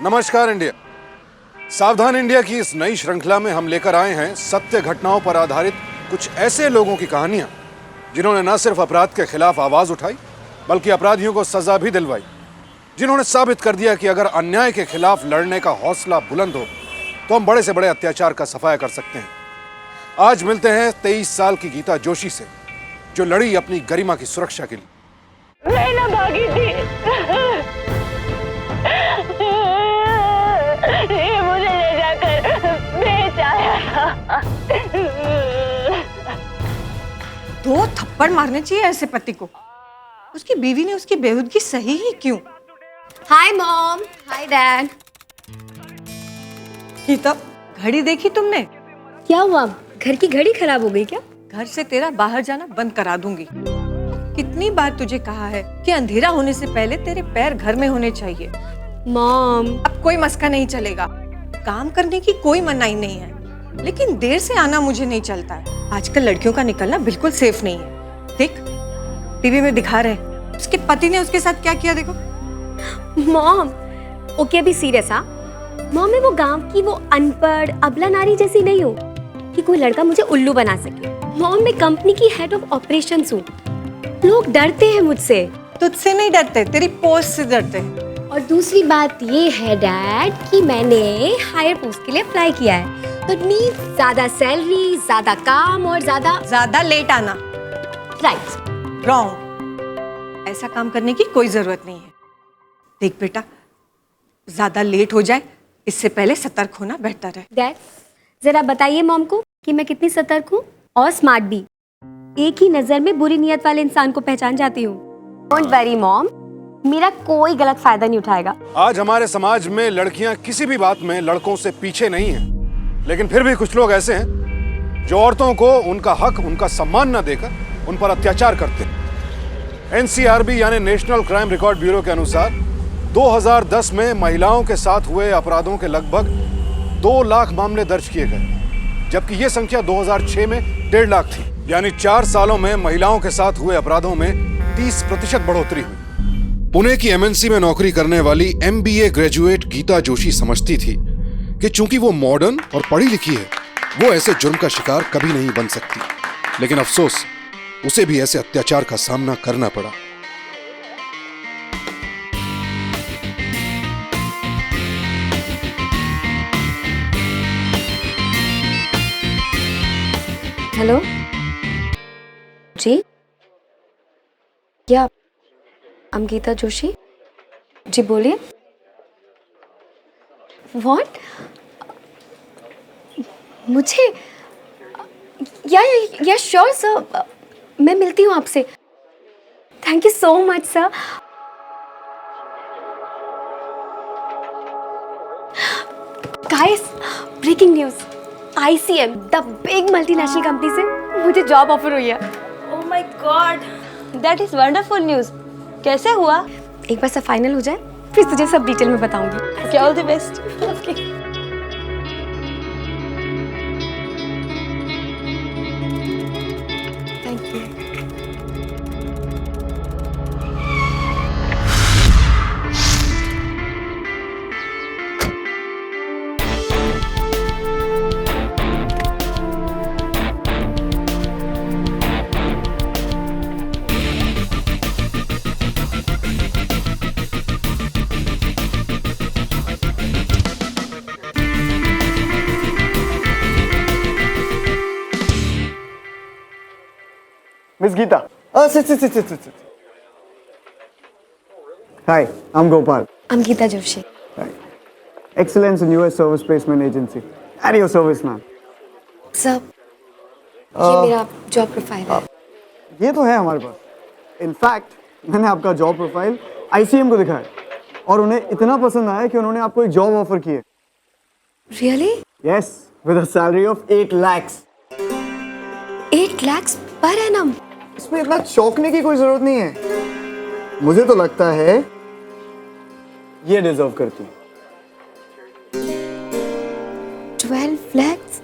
नमस्कार इंडिया। सावधान इंडिया की इस नई श्रृंखला में हम लेकर आए हैं सत्य घटनाओं पर आधारित कुछ ऐसे लोगों की कहानियां जिन्होंने न सिर्फ अपराध के खिलाफ आवाज उठाई बल्कि अपराधियों को सजा भी दिलवाई, जिन्होंने साबित कर दिया कि अगर अन्याय के खिलाफ लड़ने का हौसला बुलंद हो तो हम बड़े से बड़े अत्याचार का सफाया कर सकते हैं। आज मिलते हैं 23 साल की गीता जोशी से, जो लड़ी अपनी गरिमा की सुरक्षा के लिए। मैं ना भागी थी, ये मुझे ले जाकर बेच आया था। 2 थप्पड़ मारने चाहिए ऐसे पति को। उसकी बीवी ने उसकी बेहूदगी सही ही क्यों? Hi mom, hi dad. Geeta, घड़ी देखी तुमने? क्या हुआ? घर की घड़ी खराब हो गई क्या? घर से तेरा बाहर जाना बंद करा दूंगी। कितनी बार तुझे कहा है कि अंधेरा होने से पहले तेरे पैर घर में होने चाहिए। मॉम, अब कोई मस्का नहीं चलेगा। काम करने की कोई मनाही नहीं है, लेकिन देर से आना मुझे नहीं चलता है। आजकल लड़कियों का निकलना बिल्कुल सेफ नहीं है। देख, टीवी में दिखा रहे उसके पति ने उसके साथ क्या किया, देखो। मॉम, ओके अभी सीरियस हाँ? मॉम, मैं वो गांव की वो अनपढ़ अबला नारी जैसी नहीं हूँ कि कोई लड़का मुझे उल्लू बना सके। मॉम, मैं कंपनी की हेड ऑफ ऑपरेशंस हूँ। लोग डरते हैं मुझसे। तुझसे नहीं डरते, तेरी पोस्ट से डरते हैं। और दूसरी बात ये है डैड कि मैंने हायर पोस्ट के लिए अप्लाई किया है, तो इट मींस ज्यादा सैलरी, ज्यादा काम और ज्यादा लेट आना। राइट। रॉन्ग। ऐसा काम करने की कोई जरूरत नहीं है। देख बेटा, ज्यादा लेट हो जाए इससे पहले सतर्क होना बेहतर है। डैड, जरा बताइए मॉम को कि मैं कितनी सतर्क हूँ और स्मार्ट भी। एक ही नजर में बुरी नियत वाले इंसान को पहचान जाती हूँ। डोंट वरी मॉम, मेरा कोई गलत फायदा नहीं उठाएगा। आज हमारे समाज में लड़कियां किसी भी बात में लड़कों से पीछे नहीं हैं, लेकिन फिर भी कुछ लोग ऐसे हैं जो औरतों को उनका हक, उनका सम्मान न देकर उन पर अत्याचार करते हैं। एनसीआरबी यानी नेशनल क्राइम रिकॉर्ड ब्यूरो के अनुसार 2010 में महिलाओं के साथ हुए अपराधों के लगभग 2 लाख मामले दर्ज किए गए, जबकि यह संख्या 2006 में 1.5 लाख थी। यानी 4 सालों में महिलाओं के साथ हुए अपराधों में 30% बढ़ोतरी हुई। पुणे की एमएनसी में नौकरी करने वाली एमबीए ग्रेजुएट गीता जोशी समझती थी कि चूंकि वो मॉडर्न और पढ़ी लिखी है, वो ऐसे जुर्म का शिकार कभी नहीं बन सकती। लेकिन अफसोस, उसे भी ऐसे अत्याचार का सामना करना पड़ा। हेलो जी, क्या I'm गीता जोशी? जी बोलिए। What? मुझे या श्योर सर, मैं मिलती हूँ आपसे। Thank you so much sir. Guys, breaking news, ICM the big multinational company से मुझे जॉब ऑफर हुई है। Oh my god, that is wonderful news. कैसे हुआ? एक बार सब फाइनल हो जाए फिर तुझे सब डिटेल में बताऊंगी। Okay, all the best. Okay. Thank you. Miss Geeta. Sit. Hi, I'm Gopal. I'm Geeta Joshi. Hi. Excellence in US Service Placement Agency. And your service, ma'am. Sir, ये मेरा जॉब प्रोफाइल है। ये तो है हमारे पास। इनफैक्ट मैंने आपका जॉब प्रोफाइल ICM को दिखाया और उन्हें इतना पसंद आया कि उन्होंने आपको एक जॉब ऑफर की है। Really? Yes, with a salary of 8 lakhs. 8 lakhs per annum? इसमें इतना चौंकने की कोई जरूरत नहीं है। मुझे तो लगता है ये डिजर्व करती है। 12 lakhs?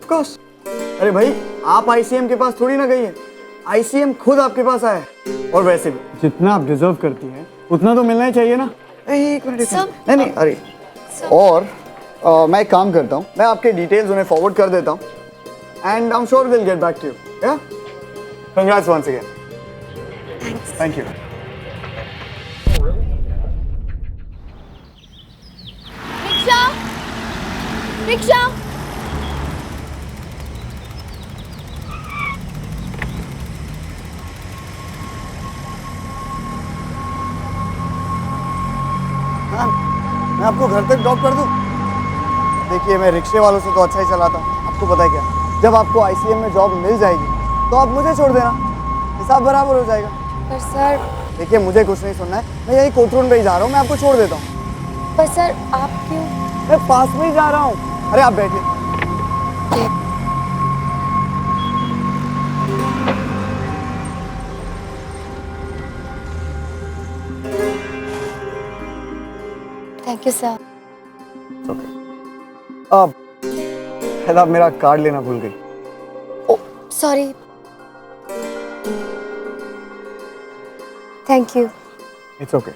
Of course. अरे भाई, आप ICM के पास थोड़ी ना गई है, ICM खुद आपके पास आया है। और वैसे भी जितना आप डिजर्व करती हैं उतना तो मिलना ही चाहिए ना। एक मिनट नहीं नहीं अरे और मैं एक काम करता हूँ, मैं आपके डिटेल्स उन्हें फॉरवर्ड कर देता हूँ and I am sure will get back to you. या congrats once again. Thank you. Rickshaw rickshaw मैं आपको घर तक ड्रॉप कर दूं? देखिए मैं रिक्शे वालों से तो अच्छा ही चलाता हूँ, आपको पता है क्या, जब आपको ICM में जॉब मिल जाएगी तो आप मुझे छोड़ देना, हिसाब बराबर हो जाएगा। पर सर देखिए मुझे कुछ नहीं सुनना है, मैं यही कोर्ट रोड पे ही जा रहा हूँ, मैं आपको छोड़ देता हूँ। पर सर आप क्यों? मैं पास में ही जा रहा हूँ। अरे आप बैठिए। Thank you sir. अब शायद आप मेरा कार्ड लेना भूल गई। Sorry. Thank you. It's okay.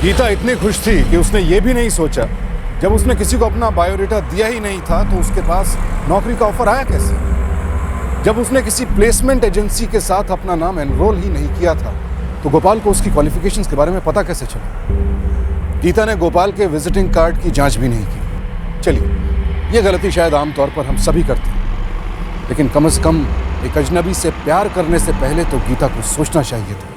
Geeta इतनी खुश थी कि उसने ये भी नहीं सोचा, जब उसने किसी को अपना बायोडेटा दिया ही नहीं था तो उसके पास नौकरी का ऑफर आया कैसे। जब उसने किसी प्लेसमेंट एजेंसी के साथ अपना नाम एनरोल ही नहीं किया था तो गोपाल को उसकी क्वालिफिकेशंस के बारे में पता कैसे चला। गीता ने गोपाल के विजिटिंग कार्ड की जांच भी नहीं की। चलिए ये गलती शायद आमतौर पर हम सभी करते हैं, लेकिन कम से कम एक अजनबी से प्यार करने से पहले तो गीता को सोचना चाहिए था।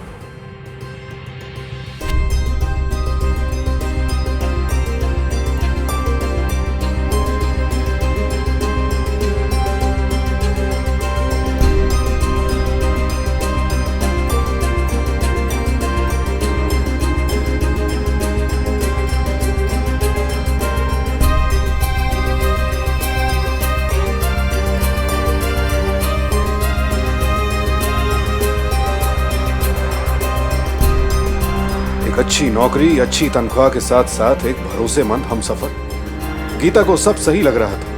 अच्छी नौकरी, अच्छी तनख्वाह के साथ साथ एक भरोसेमंद हमसफर। गीता को सब सही लग रहा था।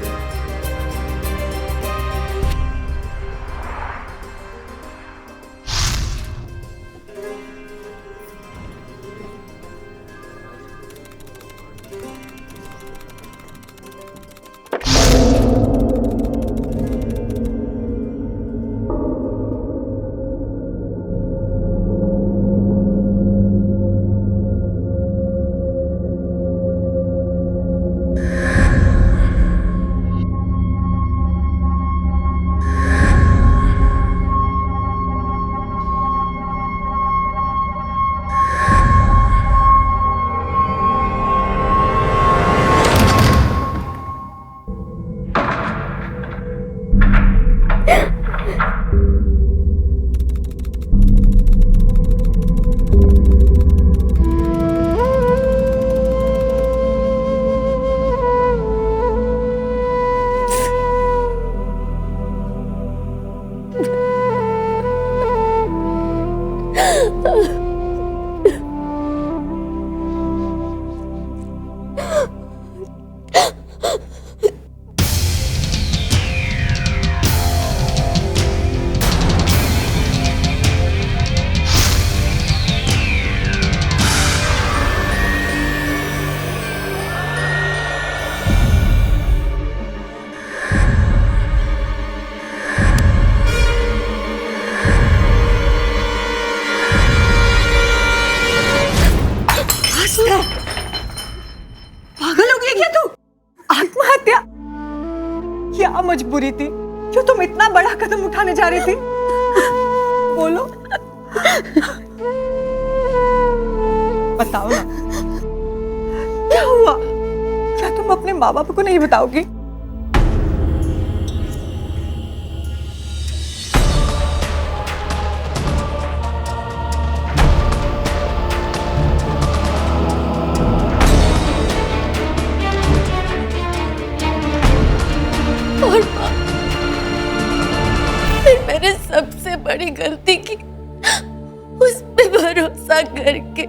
पागल हो गई क्या तू? आत्महत्या? क्या मजबूरी थी? क्यों तुम इतना बड़ा कदम उठाने जा रही थी? बोलो। बताओ ना, क्या हुआ? क्या तुम अपने माँ बाप को नहीं बताओगी? मैंने सबसे बड़ी गलती की उस पे भरोसा करके।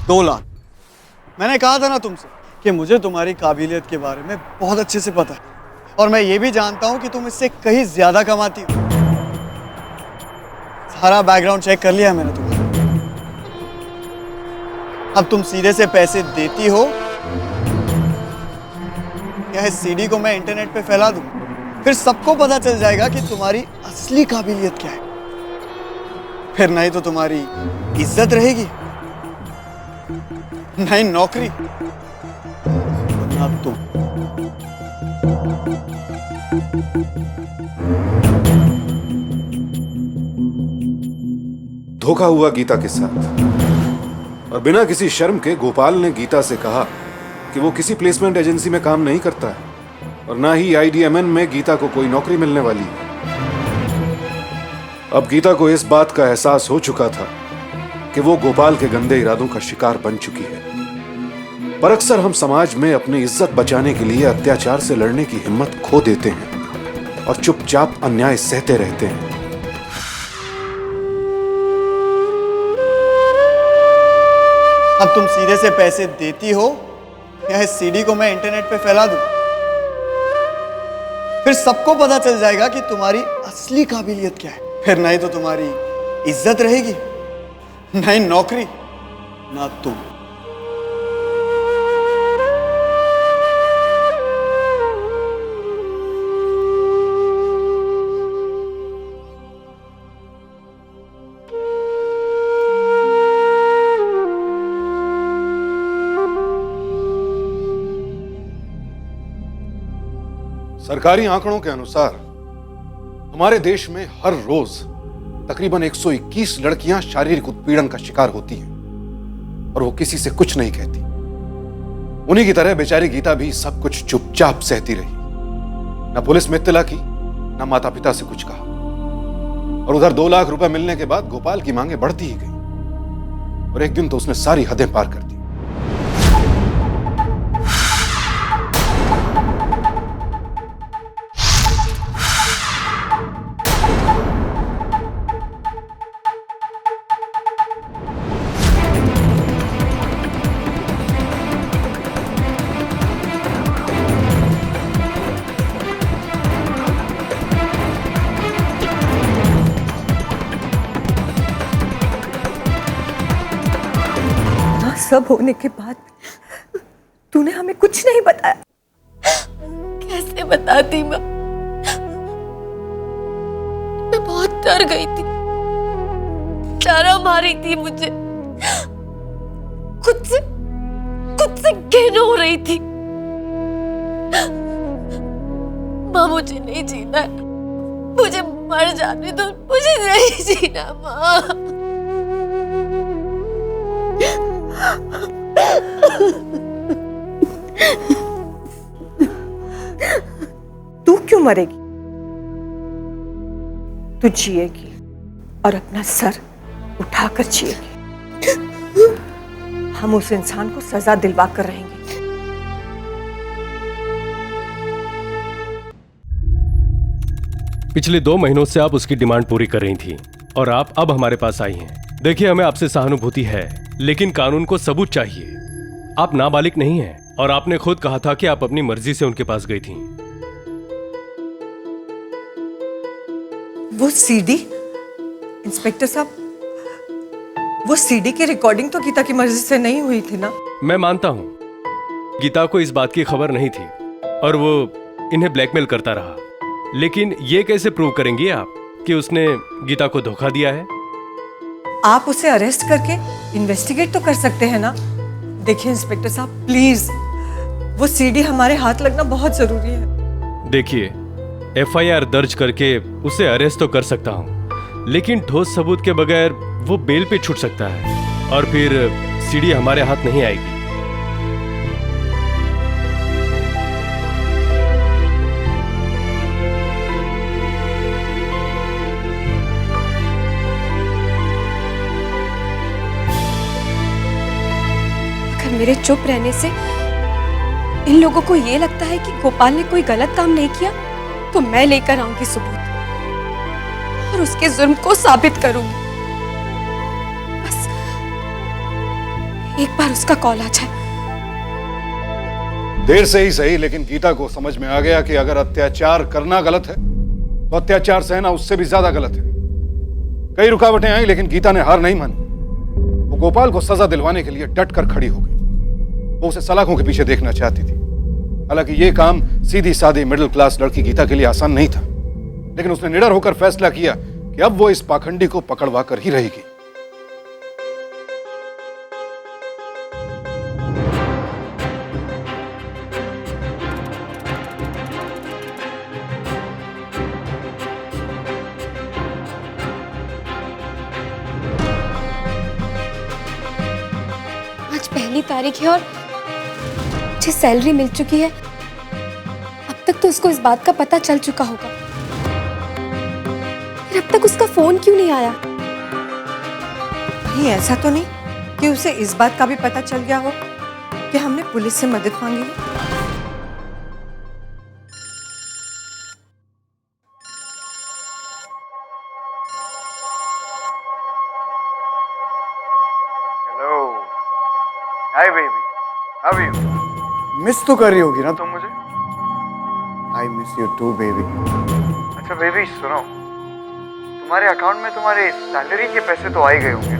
दो लाख। मैंने कहा था ना तुमसे कि मुझे तुम्हारी काबिलियत के बारे में बहुत अच्छे से पता है, और मैं ये भी जानता हूं कि तुम इससे कहीं ज्यादा कमाती हो। सारा बैकग्राउंड चेक कर लिया है मैंने तुम्हारा। अब तुम सीधे से पैसे देती हो या इस सीडी को मैं इंटरनेट पे फैला दूं, फिर सबको पता चल जाएगा कि तुम्हारी असली काबिलियत क्या है। फिर नहीं तो तुम्हारी इज्जत रहेगी, नहीं नौकरी, ना तुम। धोखा हुआ गीता के साथ, और बिना किसी शर्म के गोपाल ने गीता से कहा कि वो किसी प्लेसमेंट एजेंसी में काम नहीं करता है, और ना ही IDMN में गीता को कोई नौकरी मिलने वाली है। अब गीता को इस बात का एहसास हो चुका था कि वो गोपाल के गंदे इरादों का शिकार बन चुकी है। पर अक्सर हम समाज में अपनी इज्जत बचाने के लिए अत्याचार से लड़ने की हिम्मत खो देते हैं और चुपचाप अन्याय सहते रहते हैं। अब तुम सीधे से पैसे देती हो या इस सीडी को मैं इंटरनेट पे फैला दूं, फिर सबको पता चल जाएगा कि तुम्हारी असली काबिलियत क्या है। फिर नहीं तो तुम्हारी इज्जत रहेगी, नहीं नौकरी, ना तुम। सरकारी आंकड़ों के अनुसार हमारे देश में हर रोज तकरीबन 121 लड़कियां शारीरिक उत्पीड़न का शिकार होती हैं, और वो किसी से कुछ नहीं कहती। उन्हीं की तरह बेचारी गीता भी सब कुछ चुपचाप सहती रही, न पुलिस में इत्तला की, न माता पिता से कुछ कहा। और उधर 2 लाख रुपए मिलने के बाद गोपाल की मांगे बढ़ती ही गई, और एक दिन तो उसने सारी हदें पार कर दी। सब होने के बाद तूने हमें कुछ नहीं बताया। कैसे बताती मैं बहुत डर गई थी, चारा मारी थी मुझे, खुद से घिन हो रही थी। माँ मुझे नहीं जीना है, मुझे मर जाने दो, मुझे नहीं जीना माँ। तू क्यों मरेगी? तू जिएगी और अपना सर उठाकर जिएगी। हम उस इंसान को सजा दिलवा कर रहेंगे। पिछले 2 महीनों से आप उसकी डिमांड पूरी कर रही थी और आप अब हमारे पास आई हैं। देखिए, हमें आपसे सहानुभूति है, लेकिन कानून को सबूत चाहिए। आप नाबालिग नहीं हैं और आपने खुद कहा था कि आप अपनी मर्जी से उनके पास गई थीं। वो सीडी, इंस्पेक्टर साहब, वो सीडी की रिकॉर्डिंग तो गीता की मर्जी से नहीं हुई थी ना? मैं मानता हूं, गीता को इस बात की खबर नहीं थी और वो इन्हें ब्लैकमेल करता रहा, लेकिन ये कैसे प्रूव करेंगी आप कि उसने गीता को धोखा दिया है? आप उसे अरेस्ट करके इन्वेस्टिगेट तो कर सकते हैं ना। देखिए इंस्पेक्टर साहब प्लीज, वो सीडी हमारे हाथ लगना बहुत जरूरी है। देखिए, एफआईआर दर्ज करके उसे अरेस्ट तो कर सकता हूँ, लेकिन ठोस सबूत के बगैर वो बेल पे छूट सकता है और फिर सीडी हमारे हाथ नहीं आएगी। अगर मेरे चुप रहने से इन लोगों को ये लगता है कि गोपाल ने कोई गलत काम नहीं किया, तो मैं लेकर आऊंगी सबूत और उसके जुर्म को साबित करूंगी। बस एक बार उसका कॉल आ जाए। देर से ही सही, लेकिन गीता को समझ में आ गया कि अगर अत्याचार करना गलत है तो अत्याचार सहना उससे भी ज्यादा गलत है। कई रुकावटें आई, लेकिन गीता ने हार नहीं मानी। वो गोपाल को सजा दिलवाने के लिए डट कर खड़ी हो गई। वो उसे सलाखों के पीछे देखना चाहती थी। हालांकि ये काम सीधी सादी मिडिल क्लास लड़की गीता के लिए आसान नहीं था, लेकिन उसने निडर होकर फैसला किया कि अब वो इस पाखंडी को पकड़वा कर ही रहेगी। आज पहली तारीख है और मुझे सैलरी मिल चुकी है। अब तक तो उसको इस बात का पता चल चुका होगा, फिर अब तक उसका फोन क्यों नहीं आया? कहीं ऐसा तो नहीं कि उसे इस बात का भी पता चल गया हो कि हमने पुलिस से मदद मांगी है। Hello, hi baby, how are you? Miss तो कर रही होगी ना तुम मुझे? I miss you too baby. अच्छा बेबी सुनो, तुम्हारे अकाउंट में तुम्हारे सैलरी के पैसे तो आ ही गए होंगे।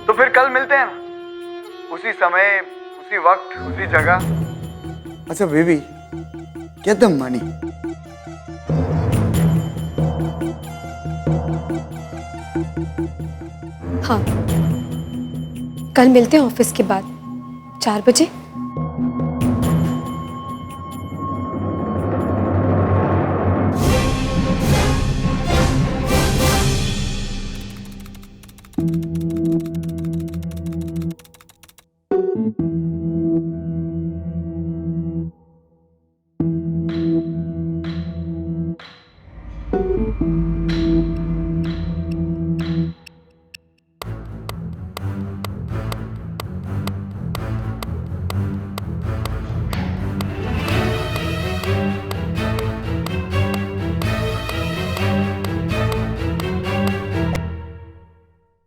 तो फिर कल मिलते हैं ना, उसी समय, उसी वक्त, उसी जगह। अच्छा बेबी, गेट द मनी। हाँ, कल मिलते हैं ऑफिस के बाद 4 बजे।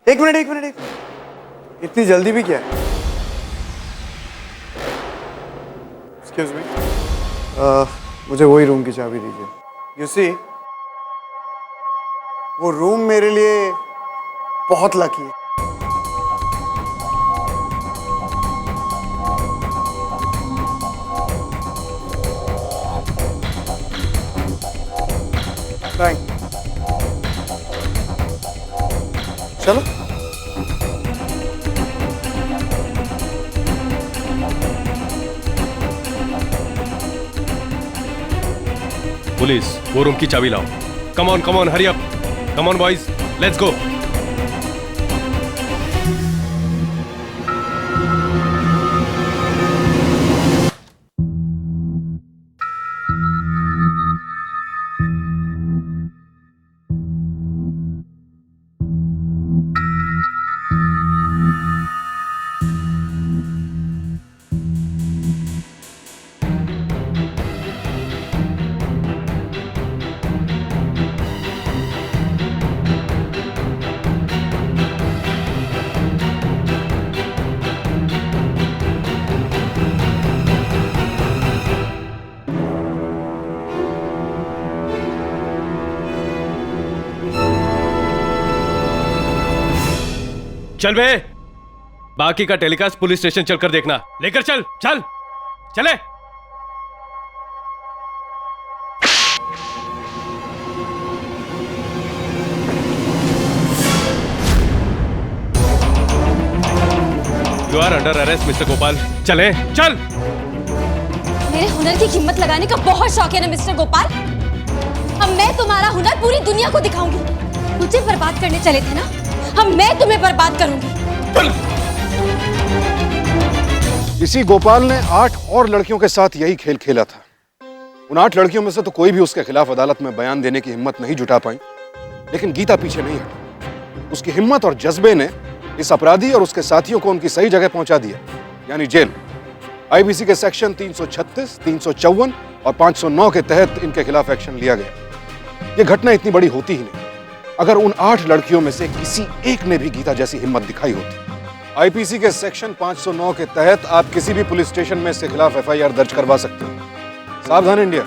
एक मिनट, इतनी जल्दी भी क्या है? एक्सक्यूज मी, मुझे वही रूम की चाबी दीजिए। यू सी, वो रूम मेरे लिए बहुत लकी है। थैंक। चलो। पुलिस, वो रूम की चाबी लाओ। Come on, hurry up. Come on boys, let's go. चल बे, बाकी का टेलीकास्ट पुलिस स्टेशन चलकर देखना। लेकर चल चले। Are under arrest mister Gopal. चले चल। मेरे हुनर की कीमत लगाने का बहुत शौक है ना मिस्टर गोपाल। अब मैं तुम्हारा हुनर पूरी दुनिया को दिखाऊंगी। मुझे बर्बाद करने चले थे ना, अब मैं तुम्हें बर्बाद करूंगी। इसी गोपाल ने 8 और लड़कियों के साथ यही खेल खेला था। उन 8 लड़कियों में से तो कोई भी उसके खिलाफ अदालत में बयान देने की हिम्मत नहीं जुटा पाई, लेकिन गीता पीछे नहीं हटी। उसकी हिम्मत और जज्बे ने इस अपराधी और उसके साथियों को उनकी सही जगह पहुंचा दिया, यानी जेल। आईपीसी के सेक्शन 336, 354 और 509 के तहत इनके खिलाफ एक्शन लिया गया। यह घटना इतनी बड़ी होती ही नहीं अगर उन 8 लड़कियों में से किसी एक ने भी गीता जैसी हिम्मत दिखाई होती। आईपीसी के सेक्शन 509 के तहत आप किसी भी पुलिस स्टेशन में इसके खिलाफ एफआईआर दर्ज करवा सकते हैं। सावधान इंडिया,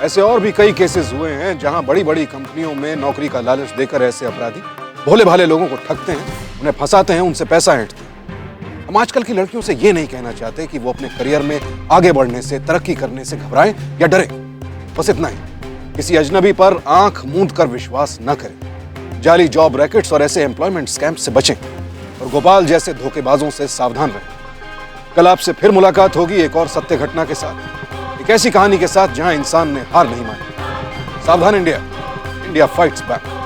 ऐसे और भी कई केसेस हुए हैं जहां बड़ी बड़ी कंपनियों में नौकरी का लालच देकर ऐसे अपराधी भोले भाले लोगों को ठगते हैं, उन्हें फंसाते हैं, उनसे पैसा ऐंठते हैं। हम आजकल की लड़कियों से ये नहीं कहना चाहते कि वो अपने करियर में आगे बढ़ने से, तरक्की करने से घबराएं या डरें। बस इतना ही, किसी अजनबी पर आंख मूंद कर विश्वास न करें। जाली जॉब रैकेट्स और ऐसे एम्प्लॉयमेंट स्कैम से बचें और गोपाल जैसे धोखेबाजों से सावधान रहें। कल आपसे फिर मुलाकात होगी एक और सत्य घटना के साथ, एक ऐसी कहानी के साथ जहां इंसान ने हार नहीं मानी। सावधान इंडिया, इंडिया फाइट्स बैक।